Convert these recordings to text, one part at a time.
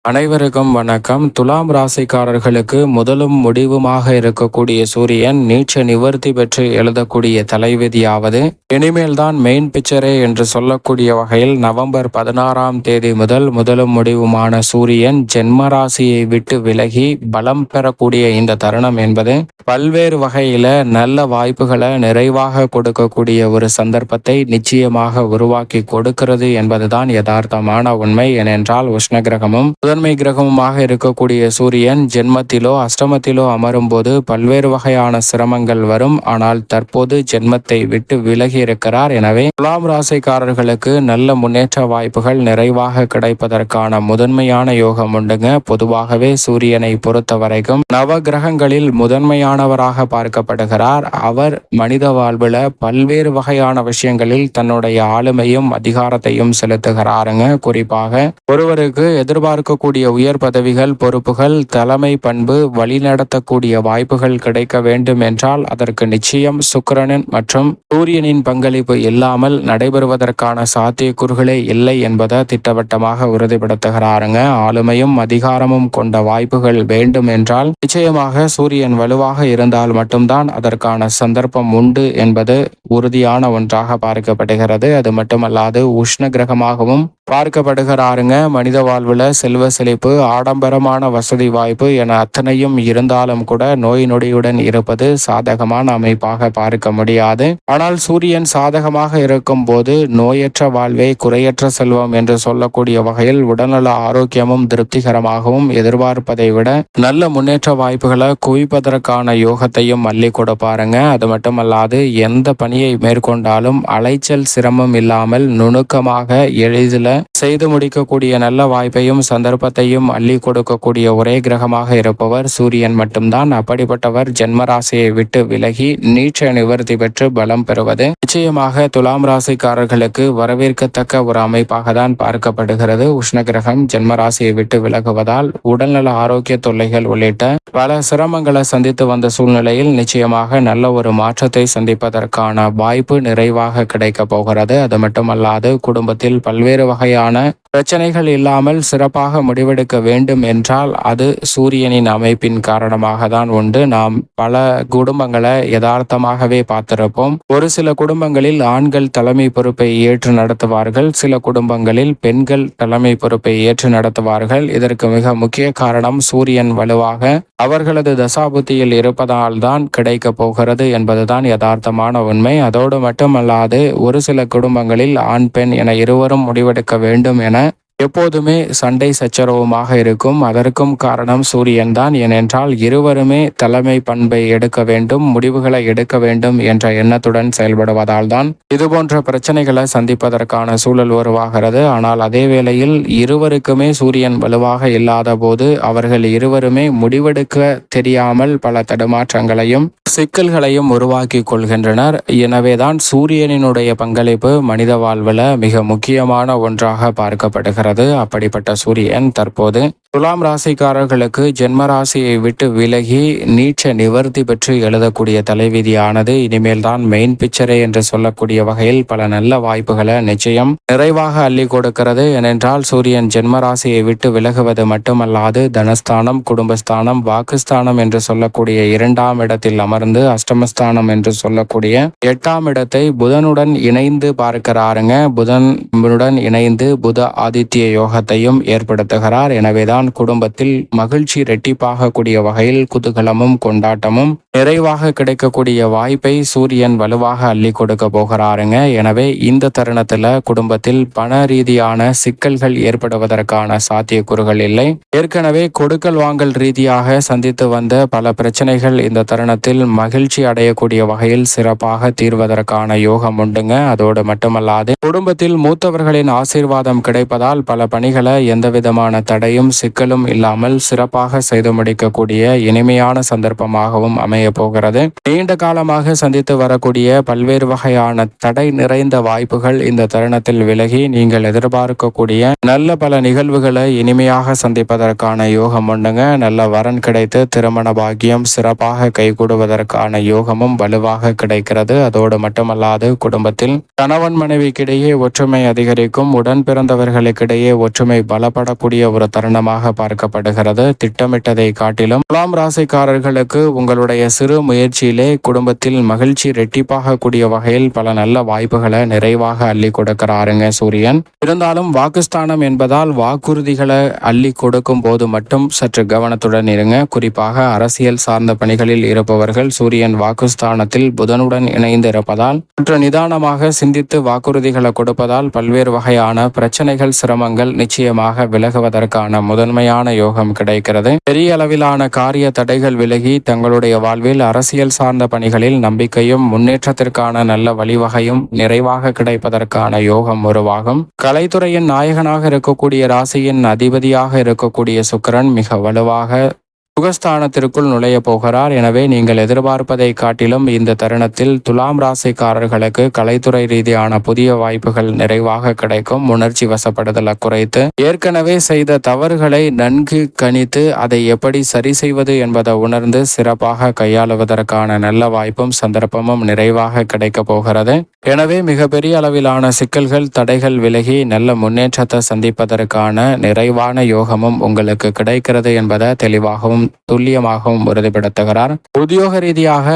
அனைவருக்கும் வணக்கம். துலாம் ராசிக்காரர்களுக்கு முதலும் முடிவுமாக இருக்கக்கூடிய சூரியன் நீச்ச நிவர்த்தி பெற்று எழுதக்கூடிய தலைவிதியாவது இனிமேல் தான் மெயின் பிக்சரே என்று சொல்லக்கூடிய வகையில் நவம்பர் 16ஆம் தேதி முதல் முதலும் முடிவுமான சூரியன் ஜென்ம ராசியை விட்டு விலகி பலம் பெறக்கூடிய இந்த தருணம் என்பது பல்வேறு வகையில நல்ல வாய்ப்புகளை நிறைவாக கொடுக்கக்கூடிய ஒரு சந்தர்ப்பத்தை நிச்சயமாக உருவாக்கி கொடுக்கிறது என்பதுதான் யதார்த்தமான உண்மை. ஏனென்றால் உஷ்ண கிரகமும் முதன்மை கிரகமுமாக இருக்கக்கூடிய சூரியன் ஜென்மத்திலோ அஷ்டமத்திலோ அமரும் போது பல்வேறு வகையான சிரமங்கள் வரும். ஆனால் தற்போது ஜென்மத்தை விட்டு விலகி இருக்கிறார். எனவே துலாம் ராசிக்காரர்களுக்கு நல்ல முன்னேற்ற வாய்ப்புகள் நிறைவாக கிடைப்பதற்கான முதன்மையான யோகம் உண்டுங்க. பொதுவாகவே சூரியனை பொறுத்த வரைக்கும் நவ கிரகங்களில் முதன்மையானவராக பார்க்கப்படுகிறார். அவர் மனித வாழ்வில் பல்வேறு வகையான விஷயங்களில் தன்னுடைய ஆளுமையும் அதிகாரத்தையும் செலுத்துகிறாருங்க. குறிப்பாக ஒருவருக்கு எதிர்பார்க்கக்கூடிய உயர் பதவிகள், பொறுப்புகள், தலைமை பண்பு, வழிநடத்தக்கூடிய வாய்ப்புகள் கிடைக்க வேண்டும் என்றால் அதற்கு நிச்சயம் சுக்கிரனின் மற்றும் சூரியனின் பங்களிப்பு இல்லாமல் நடைபெறுவதற்கான சாத்தியக்கூறுகளே இல்லை என்பதை திட்டவட்டமாக உறுதிப்படுத்துகிறாருங்க. ஆளுமையும் அதிகாரமும் கொண்ட வாய்ப்புகள் வேண்டும் என்றால் நிச்சயமாக சூரியன் வலுவாக இருந்தால் மட்டும்தான் அதற்கான சந்தர்ப்பம் உண்டு என்பது உறுதியான ஒன்றாக பார்க்கப்படுகிறது. அது மட்டுமல்லாது உஷ்ண கிரகமாகவும் பார்க்கப்படுகிறாருங்க. மனித வாழ்வில் செல்வ செழிப்பு, ஆடம்பரமான வசதி வாய்ப்பு என அத்தனையும் இருந்தாலும் கூட நோய் நொடியுடன் இருப்பது சாதகமான அமைப்பாக பார்க்க முடியாது. ஆனால் சூரியன் சாதகமாக இருக்கும் போது நோயற்ற வாழ்வே குறையற்ற செல்வம் என்று சொல்லக்கூடிய வகையில் உடல்நல ஆரோக்கியமும் திருப்திகரமாகவும் எதிர்பார்ப்பதை விட நல்ல முன்னேற்ற வாய்ப்புகளை குவிப்பதற்கான யோகத்தையும் அள்ளி கொடுப்பாருங்க. அது மட்டுமல்லாது எந்த பணியை மேற்கொண்டாலும் அலைச்சல் சிரமம் இல்லாமல் நுணுக்கமாக எளிதில் செய்து முடிக்கக்கூடிய நல்ல வாய்ப்பையும் சந்தர்ப்பத்தையும் அள்ளி கொடுக்கக்கூடிய ஒரே கிரகமாக இருப்பவர் சூரியன் மட்டும்தான். அப்படிப்பட்டவர் ஜென்மராசியை விட்டு விலகி நீச்ச நிவர்த்தி பெற்று பலம் பெறுவது நிச்சயமாக துலாம் ராசிக்காரர்களுக்கு வரவேற்கத்தக்க ஒரு அமைப்பாக தான் பார்க்கப்படுகிறது. உஷ்ண கிரகம் ஜென்மராசியை விட்டு விலகுவதால் உடல்நல ஆரோக்கிய தொல்லைகள் உள்ளிட்ட பல சிரமங்களை சந்தித்து வந்த சூழ்நிலையில் நிச்சயமாக நல்ல ஒரு மாற்றத்தை சந்திப்பதற்கான வாய்ப்பு நிறைவாக கிடைக்க போகிறது. அது மட்டுமல்லாது குடும்பத்தில் பல்வேறு வகையான பிரச்சனைகள் இல்லாமல் சிறப்பாக முடிவெடுக்க வேண்டும் என்றால் அது சூரியனின் அமைப்பின் காரணமாக தான் உண்டு. நாம் பல குடும்பங்களை யதார்த்தமாகவே பார்த்திருப்போம். ஒரு சில குடும்பங்களில் ஆண்கள் தலைமை பொறுப்பை ஏற்று நடத்துவார்கள், சில குடும்பங்களில் பெண்கள் தலைமை பொறுப்பை ஏற்று நடத்துவார்கள். இதற்கு மிக முக்கிய காரணம் சூரியன் வலுவாக அவர்களது தசாபுத்தியில் இருப்பதால் தான் கிடைக்க போகிறது என்பதுதான் யதார்த்தமான உண்மை. அதோடு மட்டுமல்லாது ஒரு சில குடும்பங்களில் ஆண் பெண் என இருவரும் முடிவெடுக்க வேண்டும் என எப்போதுமே சண்டை சச்சரவுமாக இருக்கும். அதற்கும் காரணம் சூரியன் தான். ஏனென்றால் இருவருமே தலைமை பண்பை எடுக்க வேண்டும், முடிவுகளை எடுக்க வேண்டும் என்ற எண்ணத்துடன் செயல்படுவதால் தான் இதுபோன்ற பிரச்சனைகளை சந்திப்பதற்கான சூழல் உருவாகிறது. ஆனால் அதே வேளையில் இருவருக்குமே சூரியன் வலுவாக இல்லாத போது அவர்கள் இருவருமே முடிவெடுக்க தெரியாமல் பல தடுமாற்றங்களையும் சிக்கல்களையும் உருவாக்கி கொள்கின்றனர். எனவேதான் சூரியனினுடைய பங்களிப்பு மனித வாழ்வில் மிக முக்கியமான ஒன்றாக பார்க்கப்படுகிறது. அப்படிப்பட்ட சூரியன் தற்போது துலாம் ராசிக்காரர்களுக்கு ஜென்ம ராசியை விட்டு விலகி நீச்ச நிவர்த்தி பெற்று எழுதக்கூடிய தலைவிதியானது இனிமேல் தான் மெயின் பிக்சரே என்று சொல்லக்கூடிய வகையில் பல நல்ல வாய்ப்புகளை நிச்சயம் நிறைவாக அள்ளி கொடுக்கிறது. ஏனென்றால் சூரியன் ஜென்ம ராசியை விட்டு விலகுவது மட்டுமல்லாது தனஸ்தானம், குடும்பஸ்தானம், வாக்குஸ்தானம் என்று சொல்லக்கூடிய 2ஆம் இடத்தில் அமர்ந்து அஷ்டமஸ்தானம் என்று சொல்லக்கூடிய 8ஆம் இடத்தை புதனுடன் இணைந்து பார்க்கிறாருங்க. புதனுடன் இணைந்து புத ஆதித்ய யோகத்தையும் ஏற்படுத்துகிறார். எனவேதான் குடும்பத்தில் மகிழ்ச்சி இரட்டிப்பாக கூடிய வகையில் குதூகலமும் கொண்டாட்டமும் நிறைவாக கிடைக்கக்கூடிய வாய்ப்பை சூரியன் வலுவாக அள்ளி கொடுக்க போகிறாருங்க. எனவே இந்த தருணத்துல குடும்பத்தில் பண ரீதியான சிக்கல்கள் ஏற்படுவதற்கான சாத்தியக்கூறுகள் இல்லை. ஏற்கனவே கொடுக்கல் வாங்கல் ரீதியாக சந்தித்து வந்த பல பிரச்சனைகள் இந்த தருணத்தில் மகிழ்ச்சி அடையக்கூடிய வகையில் சிறப்பாக தீர்வதற்கான யோகம் உண்டுங்க. அதோடு மட்டுமல்லாது குடும்பத்தில் மூத்தவர்களின் ஆசீர்வாதம் கிடைப்பதால் பல பணிகளை எந்தவிதமான தடையும் சிக்கலும் இல்லாமல் சிறப்பாக செய்து முடிக்கக்கூடிய இனிமையான சந்தர்ப்பமாகவும் அமைய போகிறது. நீண்ட காலமாக சந்தித்து வரக்கூடிய பல்வேறு வகையான தடை நிறைந்த வாய்ப்புகள் இந்த தருணத்தில் விலகி நீங்கள் எதிர்பார்க்கக்கூடிய நல்ல பல நிகழ்வுகளை இனிமையாக சந்திப்பதற்கான யோகம் உண்டுங்க. நல்ல வரன் கிடைத்து திருமண பாக்கியம் சிறப்பாக கைகூடுவதற்கான யோகமும் வலுவாக கிடைக்கிறது. அதோடு மட்டுமல்லாது குடும்பத்தில் கணவன் மனைவிக்கிடையே ஒற்றுமை அதிகரிக்கும், உடன் பிறந்தவர்களுக்கிடையே ஒற்றுமை பலப்படக்கூடிய ஒரு தருணமாக அமைப்பாக பார்க்கப்படுகிறது. திட்டமிட்டதை காட்டிலும் துலாம் ராசிக்காரர்களுக்கு உங்களுடைய சிறு முயற்சியிலே குடும்பத்தில் மகிழ்ச்சி ரெட்டிப்பாக கூடிய வகையில் பல நல்ல வாய்ப்புகளை நிறைவாக அள்ளி கொடுக்கிறாருங்க சூரியன். இருந்தாலும் வாக்குஸ்தானம் என்பதால் வாக்குறுதிகளை அள்ளி கொடுக்கும் போது மட்டும் சற்று கவனத்துடன் இருங்க. குறிப்பாக அரசியல் சார்ந்த பணிகளில் இருப்பவர்கள் சூரியன் வாக்குஸ்தானத்தில் புதனுடன் இணைந்து இருப்பதால் சற்று நிதானமாக சிந்தித்து வாக்குறுதிகளை கொடுப்பதால் பல்வேறு வகையான பிரச்சனைகள் சிரமங்கள் நிச்சயமாக விலகுவதற்கான முதன்மையான யோகம் கிடைக்கிறது. பெரிய அளவிலான காரிய தடைகள் விலகி தங்களுடைய வாழ்வில் அரசியல் சார்ந்த பணிகளில் நம்பிக்கையும் முன்னேற்றத்திற்கான நல்ல வழிவகையும் நிறைவாக கிடைப்பதற்கான யோகம் உருவாகும். கலைத்துறையின் நாயகனாக இருக்கக்கூடிய ராசியின் அதிபதியாக இருக்கக்கூடிய சுக்கிரன் மிக வலுவாக சுகஸ்தானத்திற்குள் நுழைய போகிறார். எனவே நீங்கள் எதிர்பார்ப்பதை காட்டிலும் இந்த தருணத்தில் துலாம் ராசிக்காரர்களுக்கு கலைத்துறை ரீதியான புதிய வாய்ப்புகள் நிறைவாக கிடைக்கும். உணர்ச்சி வசப்படுதலை குறைத்து ஏற்கனவே செய்த தவறுகளை நன்கு கணித்து அதை எப்படி சரி செய்வது என்பதை உணர்ந்து சிறப்பாக கையாளுவதற்கான நல்ல வாய்ப்பும் சந்தர்ப்பமும் நிறைவாக கிடைக்க போகிறது. எனவே மிகப்பெரிய அளவிலான சிக்கல்கள் தடைகள் விலகி நல்ல முன்னேற்றத்தை சந்திப்பதற்கான நிறைவான யோகமும் உங்களுக்கு கிடைக்கிறது என்பதை தெளிவாகவும் துல்லியமாகவும் உறுதிப்படுத்துகிறார். உத்தியோக ரீதியாக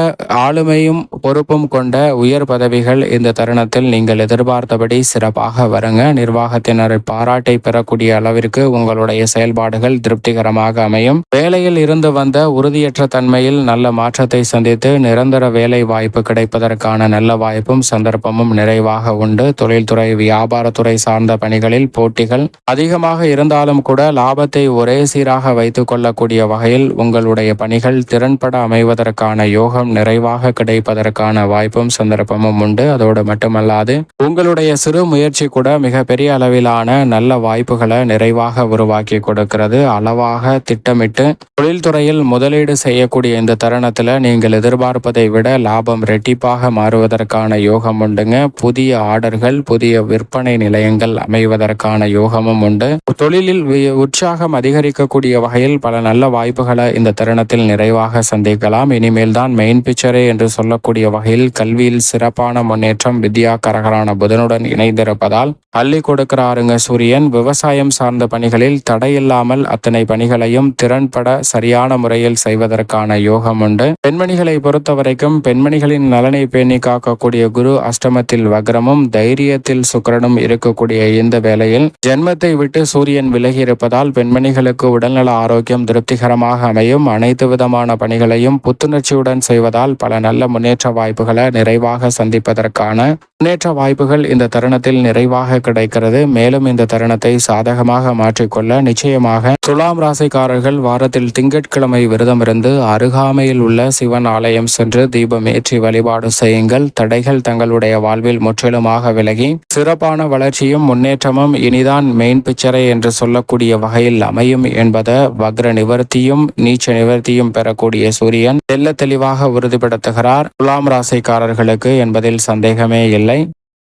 ஆளுமையும் பொறுப்பும் கொண்ட உயர் பதவிகள் இந்த தருணத்தில் நீங்கள் எதிர்பார்த்தபடி சிறப்பாக வருங்க. நிர்வாகத்தினர் பாராட்டை பெறக்கூடிய அளவிற்கு உங்களுடைய செயல்பாடுகள் திருப்திகரமாக அமையும். வேலையில் இருந்து வந்த உறுதியற்ற தன்மையில் நல்ல மாற்றத்தை சந்தித்து நிரந்தர வேலை வாய்ப்பு கிடைப்பதற்கான நல்ல வாய்ப்பும் சந்தர்ப்பமும் நிறைவாக உண்டு. தொழில்துறை வியாபாரத்துறை சார்ந்த பணிகளில் போட்டிகள் அதிகமாக இருந்தாலும் கூட லாபத்தை ஒரே சீராக வைத்துக் கொள்ளக்கூடிய வகையில் உங்களுடைய பணிகள் திறன்பட அமைவதற்கான யோகம் நிறைவாக கிடைப்பதற்கான வாய்ப்பும் சந்தர்ப்பமும் உண்டு. அதோடு மட்டுமல்லாது உங்களுடைய சிறு முயற்சி கூட மிக பெரிய அளவிலான நல்ல வாய்ப்புகளை நிறைவாக உருவாக்கி கொடுக்கிறது. அளவாக திட்டமிட்டு தொழில்துறையில் முதலீடு செய்யக்கூடிய இந்த தருணத்தில் நீங்கள் எதிர்பார்ப்பதை விட லாபம் ரெட்டிப்பாக மாறுவதற்கான யோகம் உண்டுங்க. புதிய ஆர்டர்கள் புதிய விற்பனை நிலையங்கள் அமைவதற்கான யோகமும் உண்டு. தொழிலில் உற்சாகம் அதிகரிக்கக்கூடிய வகையில் பல நல்ல வாய்ப்புகளை இந்த தருணத்தில் நிறைவாக சந்திக்கலாம். இனிமேல் தான் மெயின் பிக்சரே என்று சொல்லக்கூடிய வகையில் கல்வியில் சிறப்பான முன்னேற்றம் வித்யாகரகரான புதனுடன் இணைந்திருப்பதால் அள்ளி கொடுக்கிறாருங்க சூரியன். விவசாயம் சார்ந்த பணிகளில் தடையில்லாமல் அத்தனை பணிகளையும் திறன்பட சரியான முறையில் செய்வதற்கான யோகம் உண்டு. பெண்மணிகளை பொறுத்த வரைக்கும் பெண்மணிகளின் நலனை பேணி காக்கக்கூடிய குரு அஷ்டமத்தில் வக்ரமும் தைரியத்தில் சுக்கிரனும் இருக்கக்கூடிய இந்த வேளையில் ஜென்மத்தை விட்டு சூரியன் விலகி இருப்பதால் பெண்மணிகளுக்கு உடல்நல ஆரோக்கியம் திருப்திகரமாக அமையும். அனைத்து விதமான பணிகளையும் புத்துணர்ச்சியுடன் செய்வதால் பல நல்ல முன்னேற்ற வாய்ப்புகளை நிறைவாக சந்திப்பதற்கான முன்னேற்ற வாய்ப்புகள் இந்த தருணத்தில் நிறைவாக கிடைக்கிறது. மேலும் இந்த தருணத்தை சாதகமாக மாற்றிக்கொள்ள நிச்சயமாக துலாம் ராசிக்காரர்கள் வாரத்தில் திங்கட்கிழமை விரதம் இருந்து அருகாமையில் உள்ள சிவன் ஆலயம் சென்று தீபம் ஏற்றி வழிபாடு செய்யுங்கள். தடைகள் தங்களுடைய வாழ்வில் முற்றிலுமாக விலகி சிறப்பான வளர்ச்சியும் முன்னேற்றமும் இனிதான் மெயின் பிக்சரே என்று சொல்லக்கூடிய வகையில் அமையும் என்பதை வக்ர நிவர்த்தியும் நீச்ச நிவர்த்தியும் பெறக்கூடிய சூரியன் தெல்ல தெளிவாக உறுதிப்படுத்துகிறார் துலாம் ராசிக்காரர்களுக்கு என்பதில் சந்தேகமே இல்லை.